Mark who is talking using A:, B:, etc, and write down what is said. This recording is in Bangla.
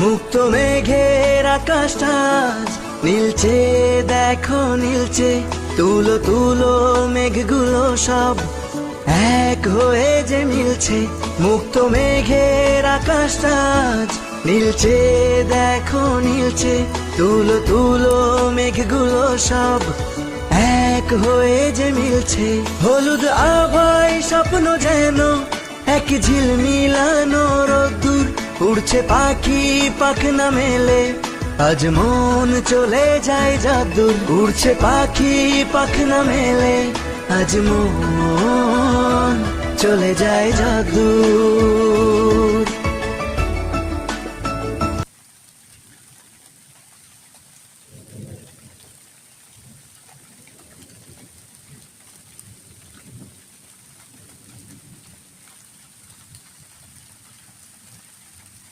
A: মুক্ত মেঘের আকাশটা আজ নীলচে, দেখো নীলচে। তুলো তুলো মেঘগুলো সব এক হয়ে যে মিলছে। মুক্ত মেঘের আকাশটা আজ নীলচে, দেখো নীলচে। তুলো তুলো মেঘগুলো সব এক হয়ে যে মিলছে। হলুদ আভায় স্বপ্ন যেন এক ঝিলমিলানো রোদ্দুর। উড়ছে পাখি পাখনা মেলে, আজ মন চলে যায় যাদুর। উড়ছে পাখি পাখনা মেলে, আজ মন চলে যায় যাদুর।